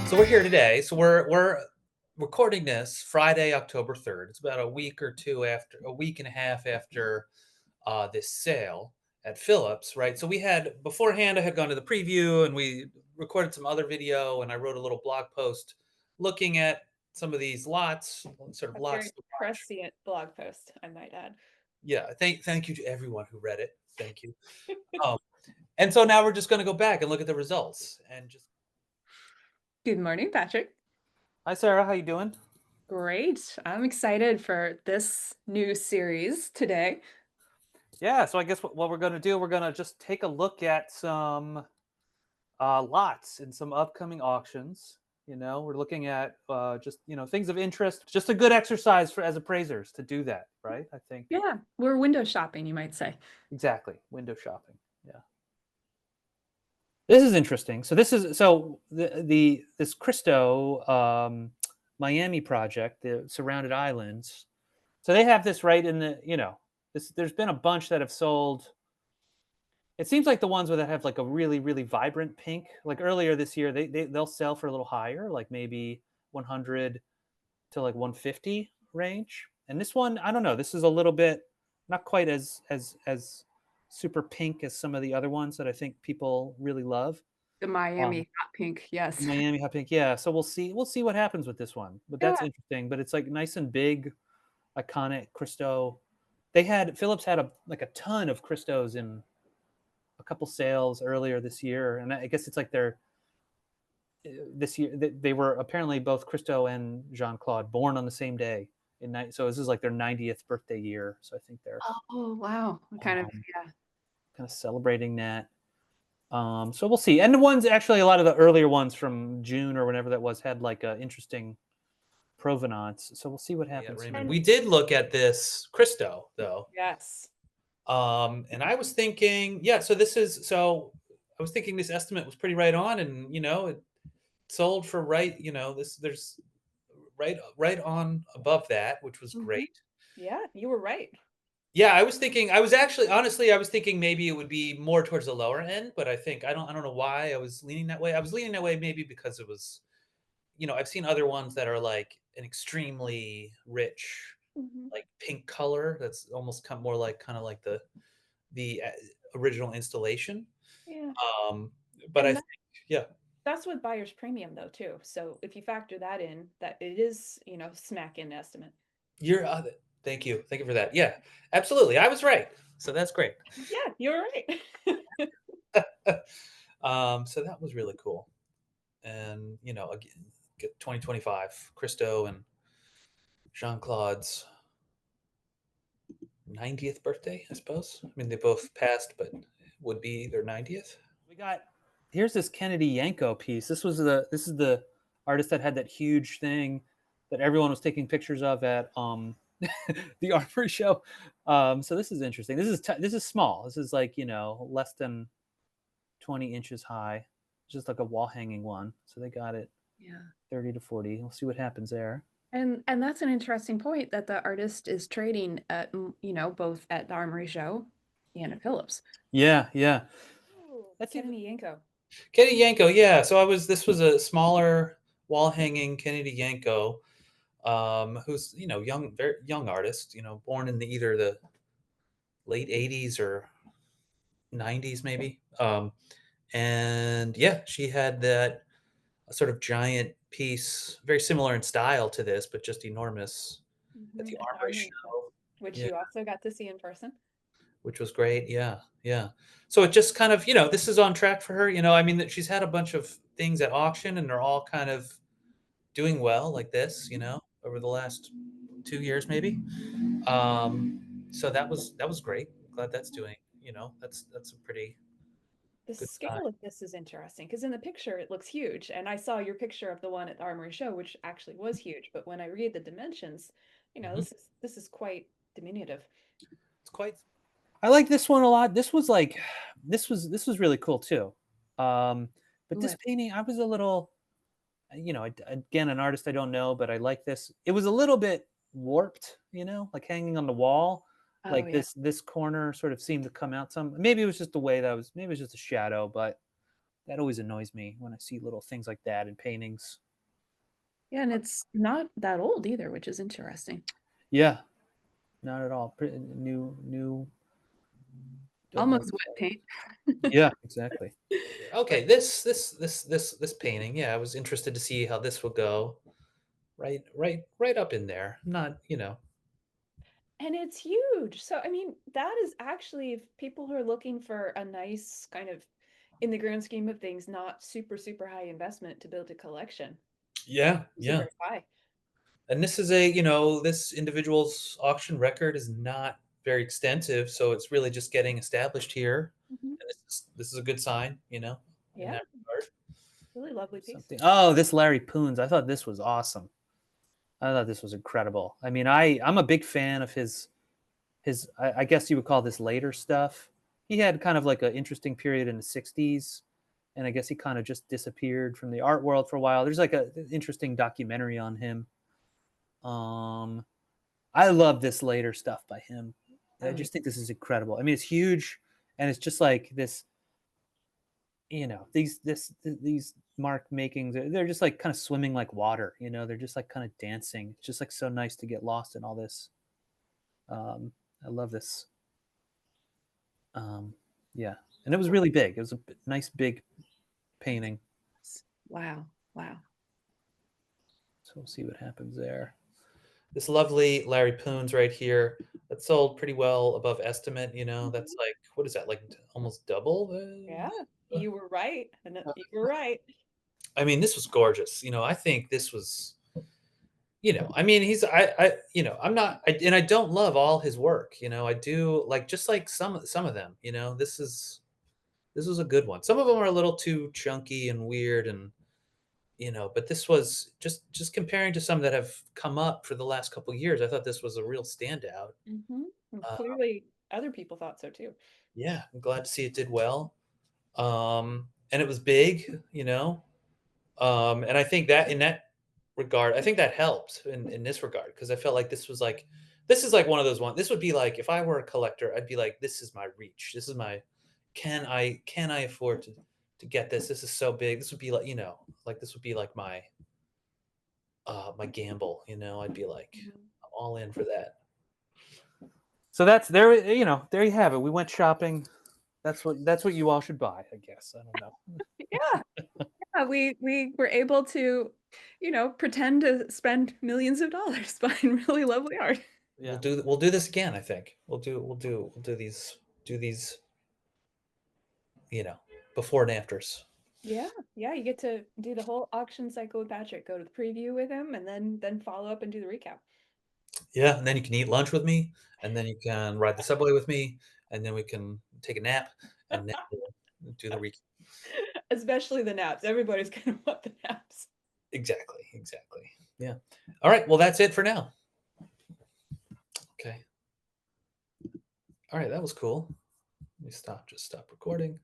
So we're here today. So we're recording this Friday, October 3rd. It's about a week and a half after this sale at Phillips, right? So we had beforehand. I had gone to the preview and we recorded some other video, and I wrote a little blog post looking at some of these lots, sort of A lots very to watch. prescient blog post, I might add. Yeah, thank you to everyone who read it. Thank you. Um, and so now we're just going to go back and look at the results and just. Good morning, Patrick. Hi, Sarah. How you doing? Great. I'm excited for this new series today. Yeah, so I guess what we're going to do, we're going to just take a look at some lots in some upcoming auctions. We're looking at just things of interest. Just a good exercise for as appraisers to do that, right? I think Yeah, we're window shopping, you might say. exactly window shopping. Yeah, this is interesting. So the this Cristo Miami project, the surrounded islands. So they have this right in the this. There's been a bunch that have sold. It seems like the ones that have like a really, really vibrant pink, like earlier this year, they'll sell for a little higher, like maybe 100 to like 150 range. And this one, I don't know. This is a little bit not quite as super pink as some of the other ones that I think people really love. The Um, Miami hot pink, the yes. Miami hot pink, yeah. So we'll see what happens with this one. But Yeah. that's interesting. But it's like nice and big, iconic Cristo. Phillips had a ton of Cristos in a couple sales earlier this year, and I guess it's like they're this year they were apparently both Christo and Jean Claude born on the same day so this is like their 90th birthday year. So I think they're Oh, wow. Kind of, um, yeah. kind of celebrating that. So we'll see. And the ones actually, a lot of the earlier ones from June or whenever that was had like a interesting provenance. So we'll see what Yeah, happens. Raymond. We did look at this Christo though. Yes. And I was thinking, yeah, so I was thinking this estimate was pretty right on, and it sold for there's right on above that, which was Mhm. great. Yeah, you were right. Yeah, I was thinking maybe it would be more towards the lower end, but I don't know why I was leaning that way. I was leaning that way maybe because it was, I've seen other ones that are like an extremely rich, Mhm. like pink color that's almost more like kind of like the original installation. Yeah. Um, but I And think, yeah, that's with buyer's premium though, too. So if you factor that in, that it is, smack in estimate. you're. Thank you for that. Yeah, absolutely, I was right. So that's great. Yeah, you're right. So that was really cool. And, again, get 2025, Christo and Jean Claude's 90th birthday, I suppose. I mean, they both passed, but would be their 90th. We got Here's this Kennedy Yanko piece. This is the artist that had that huge thing that everyone was taking pictures of at the armory show. So this is interesting. This is small. This is like, less than 20 inches high, just like a wall hanging one. So they got it Yeah. 30 to 40. We'll see what happens there. And that's an interesting point that the artist is trading at, both at the Armory Show and at Phillips. Yeah, yeah. Oh, That's even Kennedy Yanko. Kennedy Yanko. Yeah. This was a smaller wall hanging Kennedy Yanko, who's, young, very young artist, born in either the late 80s or 90s, maybe. And yeah, she had that sort of giant piece, very similar in style to this, but just enormous at the At the Armory Armory Show, show. which Yeah, you also got to see in person. which was great. Yeah, yeah. So it just kind of, this is on track for her. I mean, that she's had a bunch of things at auction, and they're all kind of doing well, like this. Over the last 2 years, maybe. So that was great. Glad that's doing. That's a pretty The good sign. scale of this is interesting because in the picture it looks huge, and I saw your picture of the one at the Armory Show, which actually was huge. But when I read the dimensions, Mhm. this is quite diminutive. It's quite. I like this one a lot. This was really cool too. Um, but this What? painting, I was a little, again, an artist I don't know, but I like this. It was a little bit warped, like hanging on the wall. Oh Like yeah. this corner sort of seemed to come out some. Maybe it was just the way that was. Maybe it was just a shadow, but that always annoys me when I see little things like that in paintings. Yeah, and it's not that old either, which is interesting. Yeah, not at all. New. Don't know. Almost wet paint. Yeah, exactly. Okay, this painting. Yeah, I was interested to see how this would go. Right up in there. Not, And it's huge. So, I mean, that is actually, if people who are looking for a nice kind of, in the grand scheme of things, not super, super high investment to build a collection. Yeah, Is yeah. very high. And this is this individual's auction record is not very extensive, so it's really just getting established here. Mhm. And this is a good sign, in Yeah, that regard. really lovely piece. Something. Oh, this Larry Poons. I thought this was awesome. I thought this was incredible. I mean, I'm a big fan of his I guess you would call this later stuff. He had kind of like an interesting period in the 60s, and I guess he kind of just disappeared from the art world for a while. There's like a interesting documentary on him. Um I love this later stuff by him. I Oh, yeah. just think this is incredible. I mean, it's huge, and it's just like this. These mark makings. They're just like kind of swimming like water. They're just like kind of dancing. It's just like so nice to get lost in all this. I love this. Um, yeah, and it was really big. It was a nice big painting. Wow. Wow. So we'll see what happens there. This lovely Larry Poons right here that sold pretty well above estimate. That's Mhm. like, what is that, like almost double? Yeah, you were right. And you were right. I mean, this was gorgeous. I think this was, I mean, I'm not, and I don't love all his work. I do like, just like some of them. This was a good one. Some of them are a little too chunky and weird, and but this was just comparing to some that have come up for the last couple of years. I thought this was a real standout. And Uh, clearly, other people thought so too. yeah, I'm glad to see it did well. And it was big. And I think that in that regard, I think that helped in this regard, because I felt like this is like one of those ones. This would be like, if I were a collector, I'd be like, this is my reach. This is my, can I afford to get this? This is so big. This would be like, like this would be like my gamble. I'd be like, Mhm. I'm all in for that. So that's there. There you have it. We went shopping. That's what you all should buy, I guess. I don't know. Yeah, yeah, we were able to, pretend to spend millions of dollars buying really lovely art. Yeah. We'll do this again. I think we'll do these you know before and afters. Yeah, yeah, you get to do the whole auction cycle with Patrick. Go to the preview with him, and then follow up and do the recap. Yeah, and then you can eat lunch with me, and then you can ride the subway with me, and then we can take a nap, and then we'll do the recap. Especially the naps. Everybody's gonna want the naps. Exactly. Yeah. All right. Well, that's it for now. Okay. All right. That was cool. Let me stop. Just stop recording.